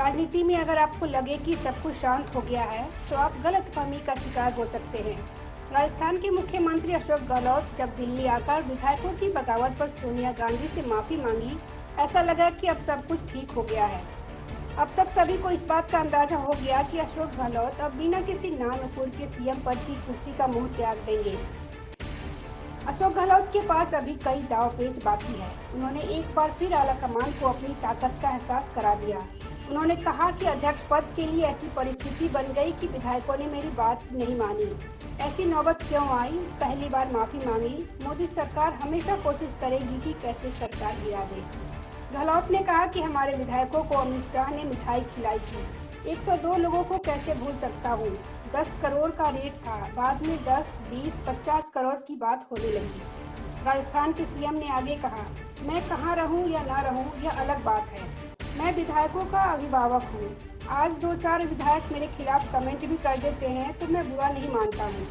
राजनीति में अगर आपको लगे कि सब कुछ शांत हो गया है तो आप गलतफहमी का शिकार हो सकते हैं। राजस्थान के मुख्यमंत्री अशोक गहलोत जब दिल्ली आकर विधायकों की बगावत पर सोनिया गांधी से माफी मांगी, ऐसा लगा कि अब सब कुछ ठीक हो गया है। अब तक सभी को इस बात का अंदाजा हो गया कि अशोक गहलोत अब बिना किसी नानुपुर के सीएम पद की कुर्सी का मुंह त्याग देंगे। अशोक गहलोत के पास अभी कई दांव-पेच बाकी है। उन्होंने एक बार फिर आलाकमान को अपनी ताकत का एहसास करा दिया। उन्होंने कहा कि अध्यक्ष पद के लिए ऐसी परिस्थिति बन गई कि विधायकों ने मेरी बात नहीं मानी। ऐसी नौबत क्यों आई? पहली बार माफी मांगी। मोदी सरकार हमेशा कोशिश करेगी कि कैसे सरकार गिरा दे। गहलोत ने कहा कि हमारे विधायकों को अमित शाह ने मिठाई खिलाई थी। 102 लोगों को कैसे भूल सकता हूँ। 10 करोड़ का रेट था, बाद में 10, 20, 50 करोड़ की बात होने लगी। राजस्थान के सीएम ने आगे कहा, मैं कहाँ रहूँ या ना रहूँ यह अलग बात है। मैं विधायकों का अभिभावक हूँ। आज 2-4 विधायक मेरे खिलाफ कमेंट भी कर देते हैं तो मैं बुरा नहीं मानता हूँ।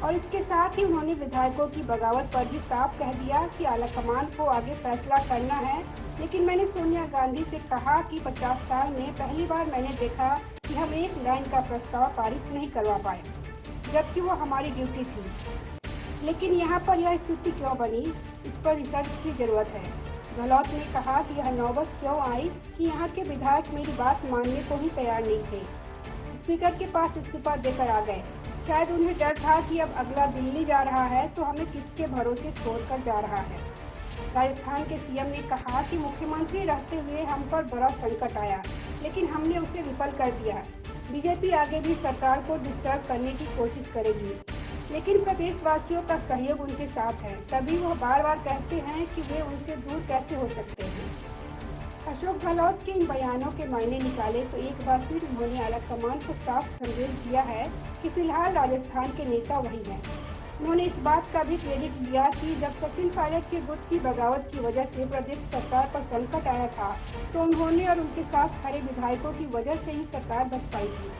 और इसके साथ ही उन्होंने विधायकों की बगावत पर भी साफ कह दिया कि आलाकमान को आगे फैसला करना है। लेकिन मैंने सोनिया गांधी से कहा कि 50 साल में पहली बार मैंने देखा कि हम एक लाइन का प्रस्ताव पारित नहीं करवा पाए, जबकि वो हमारी ड्यूटी थी। लेकिन यहाँ पर यह स्थिति क्यों बनी, इस पर रिसर्च की जरूरत है। गहलोत ने कहा कि यह नौबत क्यों आई कि यहाँ के विधायक मेरी बात मानने को ही तैयार नहीं थे। स्पीकर के पास इस्तीफा देकर आ गए। शायद उन्हें डर था कि अब अगला दिल्ली जा रहा है तो हमें किसके भरोसे छोड़कर जा रहा है। राजस्थान के सीएम ने कहा कि मुख्यमंत्री रहते हुए हम पर बड़ा संकट आया, लेकिन हमने उसे विफल कर दिया। बीजेपी आगे भी सरकार को डिस्टर्ब करने की कोशिश करेगी, लेकिन प्रदेशवासियों का सहयोग उनके साथ है। तभी वह बार बार कहते हैं कि वे उनसे दूर कैसे हो सकते हैं। अशोक गहलोत के इन बयानों के मायने निकाले तो एक बार फिर उन्होंने आलाकमान को साफ संदेश दिया है कि फिलहाल राजस्थान के नेता वही हैं। उन्होंने इस बात का भी क्रेडिट दिया कि जब सचिन पायलट के गुट की बगावत की वजह से प्रदेश सरकार पर संकट आया था तो उन्होंने और उनके साथ खड़े विधायकों की वजह से ही सरकार बच पाई थी।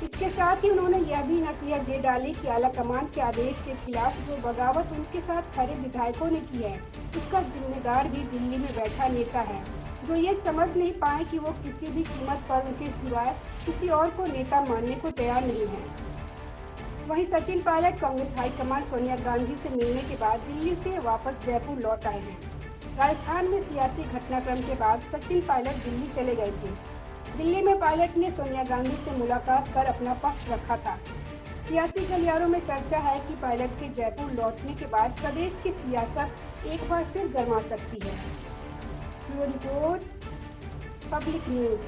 इसके साथ ही उन्होंने यह भी नसीहत दे डाली कि आलाकमान के आदेश के खिलाफ जो बगावत उनके साथ खड़े विधायकों ने की है, उसका जिम्मेदार भी दिल्ली में बैठा नेता है, जो ये समझ नहीं पाए कि वो किसी भी कीमत पर उनके सिवाय किसी और को नेता मानने को तैयार नहीं है। वहीं सचिन पायलट कांग्रेस हाईकमान सोनिया गांधी से मिलने के बाद दिल्ली से वापस जयपुर लौट आए हैं। राजस्थान में सियासी घटनाक्रम के बाद सचिन पायलट दिल्ली चले गए थे। दिल्ली में पायलट ने सोनिया गांधी से मुलाकात कर अपना पक्ष रखा था। सियासी गलियारों में चर्चा है कि पायलट के जयपुर लौटने के बाद प्रदेश की सियासत एक बार फिर गर्मा सकती है। Bureau report, public news.